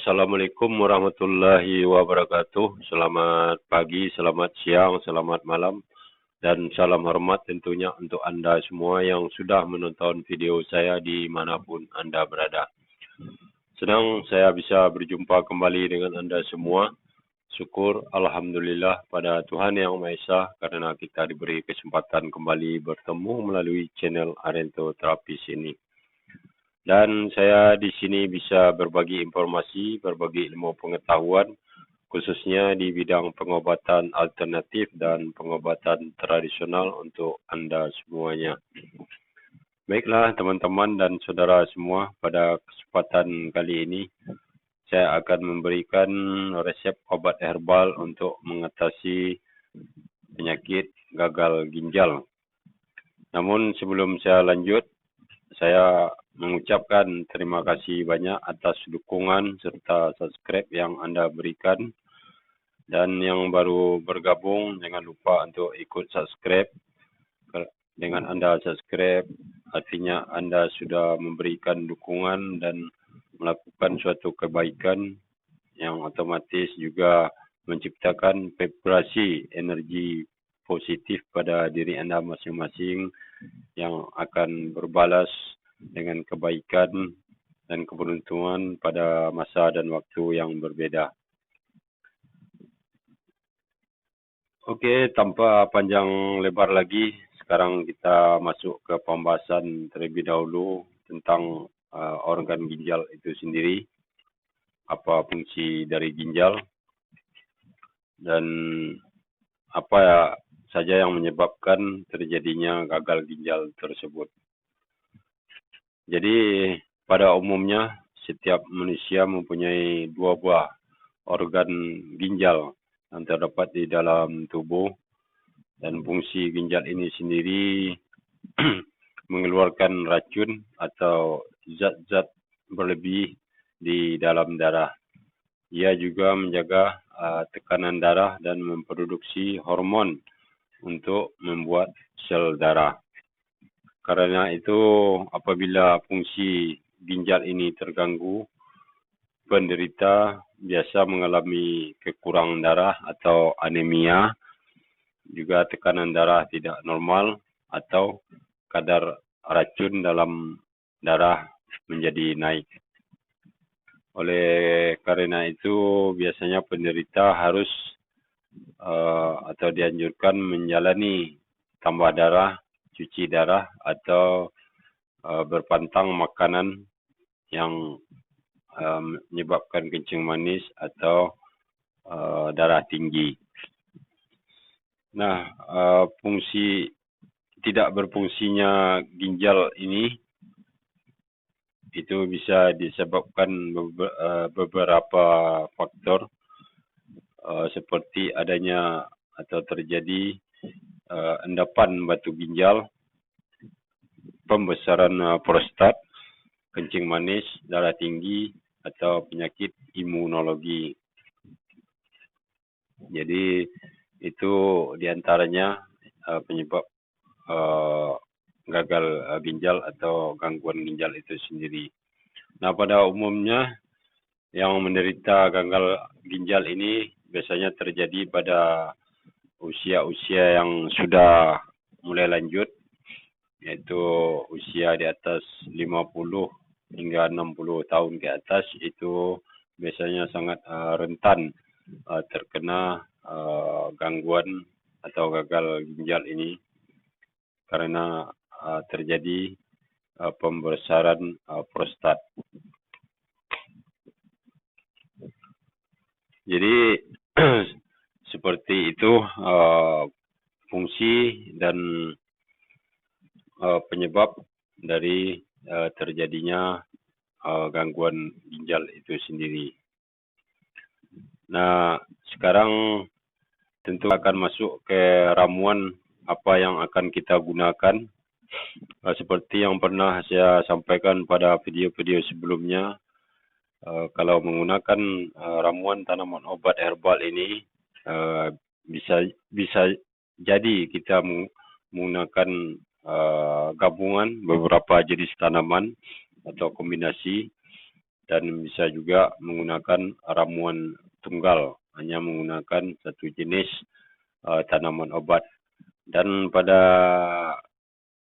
Assalamualaikum warahmatullahi wabarakatuh. Selamat pagi, selamat siang, selamat malam, dan salam hormat tentunya untuk Anda semua yang sudah menonton video saya dimanapun Anda berada. Senang saya bisa berjumpa kembali dengan Anda semua. Syukur Alhamdulillah pada Tuhan Yang Maha Esa karena kita diberi kesempatan kembali bertemu melalui channel Arento Terapis ini. Dan saya di sini bisa berbagi informasi, berbagi ilmu pengetahuan, khususnya di bidang pengobatan alternatif dan pengobatan tradisional untuk Anda semuanya. Baiklah teman-teman dan saudara semua, pada kesempatan kali ini saya akan memberikan resep obat herbal untuk mengatasi penyakit gagal ginjal. Namun sebelum saya lanjut, saya mengucapkan terima kasih banyak atas dukungan serta subscribe yang Anda berikan. Dan yang baru bergabung, jangan lupa untuk ikut subscribe. Dengan Anda subscribe, artinya Anda sudah memberikan dukungan dan melakukan suatu kebaikan yang otomatis juga menciptakan vibrasi energi positif pada diri Anda masing-masing yang akan berbalas dengan kebaikan dan keberuntungan pada masa dan waktu yang berbeda. Okey, tanpa panjang lebar lagi, sekarang kita masuk ke pembahasan terlebih dahulu tentang organ ginjal itu sendiri, apa fungsi dari ginjal, dan apa saja yang menyebabkan terjadinya gagal ginjal tersebut. Jadi pada umumnya setiap manusia mempunyai dua buah organ ginjal yang terdapat di dalam tubuh, dan fungsi ginjal ini sendiri mengeluarkan racun atau zat-zat berlebih di dalam darah. Ia juga menjaga tekanan darah dan memproduksi hormon untuk membuat sel darah. Karena itu, apabila fungsi ginjal ini terganggu, penderita biasa mengalami kekurangan darah atau anemia, juga tekanan darah tidak normal atau kadar racun dalam darah menjadi naik. Oleh karena itu, biasanya penderita harus atau dianjurkan menjalani tambah darah, cuci darah, atau berpantang makanan yang menyebabkan kencing manis atau darah tinggi. Nah, fungsi tidak berfungsinya ginjal ini itu bisa disebabkan beberapa faktor seperti adanya atau terjadi endapan batu ginjal, pembesaran prostat, kencing manis, darah tinggi, atau penyakit imunologi. Jadi itu diantaranya penyebab gagal ginjal atau gangguan ginjal itu sendiri. Nah, pada umumnya yang menderita gagal ginjal ini biasanya terjadi pada usia-usia yang sudah mulai lanjut, yaitu usia di atas 50 hingga 60 tahun ke atas. Itu biasanya sangat rentan terkena gangguan atau gagal ginjal ini karena terjadi pembesaran prostat. Jadi seperti itu fungsi dan penyebab dari terjadinya gangguan ginjal itu sendiri. Nah, sekarang tentu akan masuk ke ramuan apa yang akan kita gunakan. Seperti yang pernah saya sampaikan pada video-video sebelumnya, kalau menggunakan ramuan tanaman obat herbal ini, bisa jadi kita menggunakan gabungan beberapa jenis tanaman atau kombinasi dan bisa juga menggunakan ramuan tunggal, hanya menggunakan satu jenis tanaman obat. Dan pada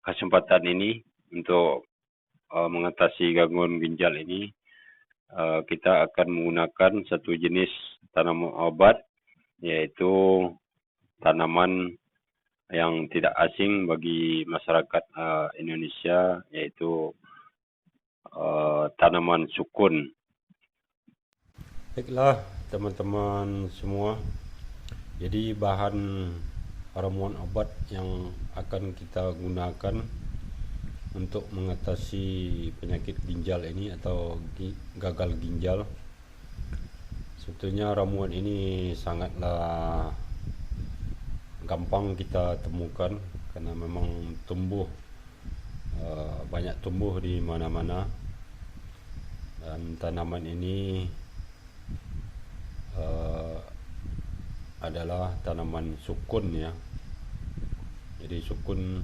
kesempatan ini untuk mengatasi gangguan ginjal ini, kita akan menggunakan satu jenis tanaman obat, yaitu tanaman yang tidak asing bagi masyarakat Indonesia, yaitu tanaman sukun. Baiklah teman-teman semua, jadi bahan ramuan obat yang akan kita gunakan untuk mengatasi penyakit ginjal ini atau gagal ginjal, sebetulnya ramuan ini sangatlah gampang kita temukan karena memang banyak tumbuh di mana-mana, dan tanaman ini adalah tanaman sukun ya. Jadi sukun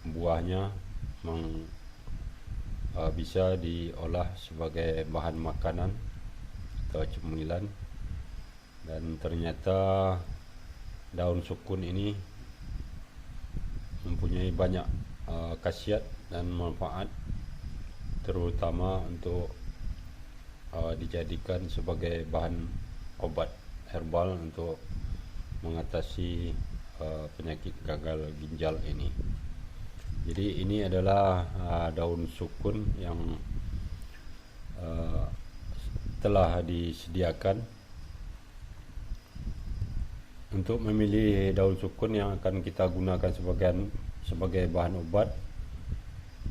buahnya bisa diolah sebagai bahan makanan atau cemilan, dan ternyata daun sukun ini mempunyai banyak khasiat dan manfaat, terutama untuk dijadikan sebagai bahan obat herbal untuk mengatasi penyakit gagal ginjal ini. Jadi ini adalah daun sukun yang telah disediakan. Untuk memilih daun sukun yang akan kita gunakan sebagai bahan obat,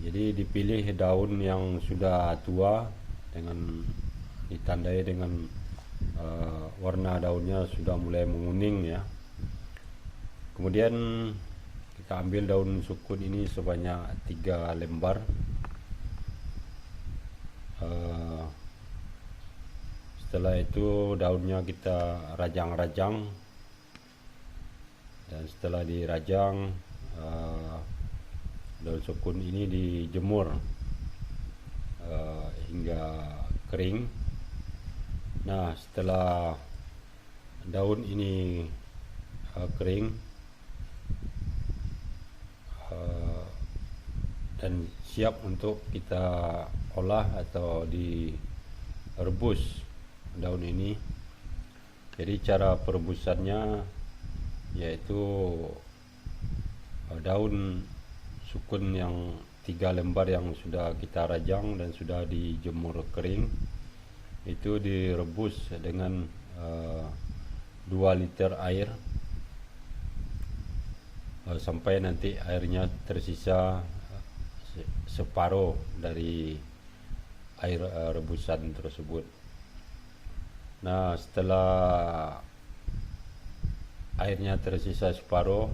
jadi dipilih daun yang sudah tua dengan ditandai dengan warna daunnya sudah mulai menguning ya. Kemudian kita ambil daun sukun ini sebanyak 3 lembar. Setelah itu daunnya kita rajang-rajang, dan setelah dirajang daun sukun ini dijemur hingga kering. Nah, setelah daun ini kering dan siap untuk kita olah atau direbus daun ini. Jadi cara perebusannya yaitu daun sukun yang 3 lembar yang sudah kita rajang dan sudah dijemur kering itu direbus dengan 2 liter air sampai nanti airnya tersisa separuh dari air rebusan tersebut. Nah, setelah airnya tersisa separuh,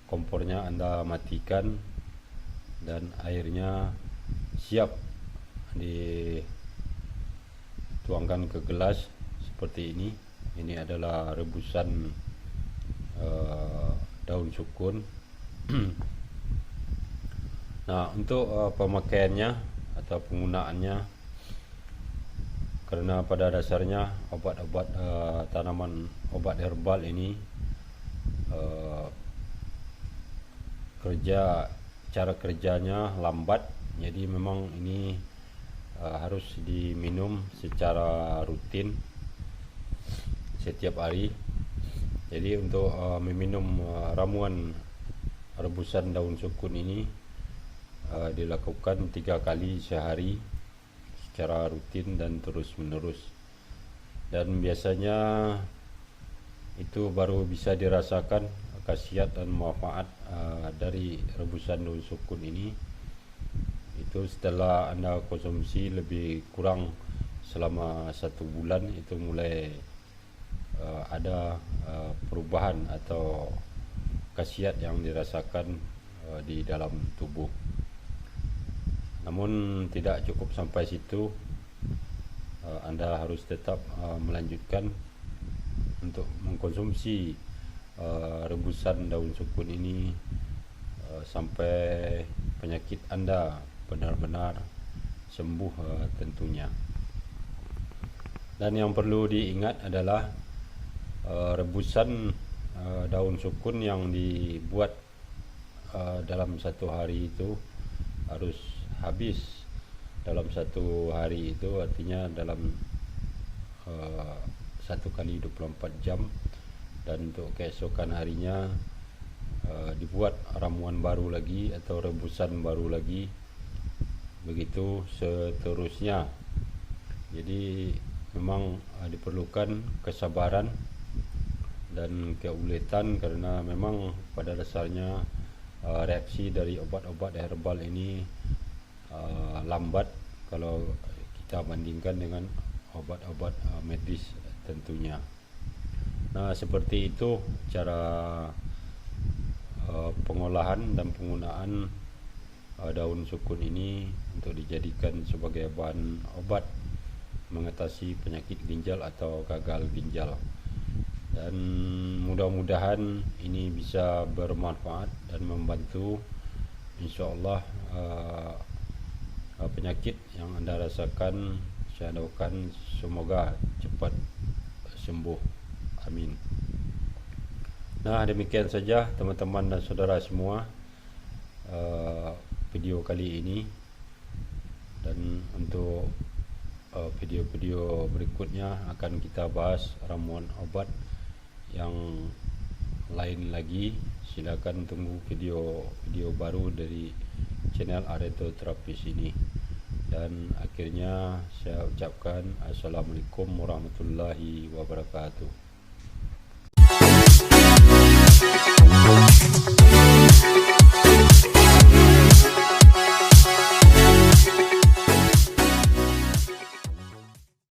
kompornya Anda matikan dan airnya siap dituangkan ke gelas seperti ini. Ini adalah rebusan daun sukun. Nah, untuk pemakaiannya atau penggunaannya, karena pada dasarnya obat-obat tanaman obat herbal ini cara kerjanya lambat, jadi memang ini harus diminum secara rutin setiap hari. Jadi untuk meminum ramuan rebusan daun sukun ini dilakukan 3 kali sehari secara rutin dan terus menerus, dan biasanya itu baru bisa dirasakan khasiat dan manfaat dari rebusan daun sukun ini itu setelah Anda konsumsi lebih kurang selama 1 bulan. Itu mulai ada perubahan atau khasiat yang dirasakan di dalam tubuh. Namun tidak cukup sampai situ, Anda harus tetap melanjutkan untuk mengkonsumsi rebusan daun sukun ini sampai penyakit Anda benar-benar sembuh tentunya. Dan yang perlu diingat adalah rebusan daun sukun yang dibuat dalam satu hari itu harus habis dalam satu hari, itu artinya dalam 1 kali 24 jam, dan untuk keesokan harinya dibuat ramuan baru lagi atau rebusan baru lagi, begitu seterusnya. Jadi memang diperlukan kesabaran dan keuletan, karena memang pada dasarnya reaksi dari obat-obat herbal ini lambat kalau kita bandingkan dengan obat-obat medis tentunya. Nah, seperti itu cara pengolahan dan penggunaan daun sukun ini untuk dijadikan sebagai bahan obat mengatasi penyakit ginjal atau gagal ginjal. Dan mudah-mudahan ini bisa bermanfaat dan membantu, insyaallah penyakit yang Anda rasakan, saya doakan semoga cepat sembuh. Amin. Nah, demikian saja teman-teman dan saudara semua video kali ini. Dan untuk video-video berikutnya akan kita bahas ramuan obat yang lain lagi. Silakan tunggu video baru dari channel Areto Terapis ini. Dan akhirnya saya ucapkan assalamualaikum warahmatullahi wabarakatuh.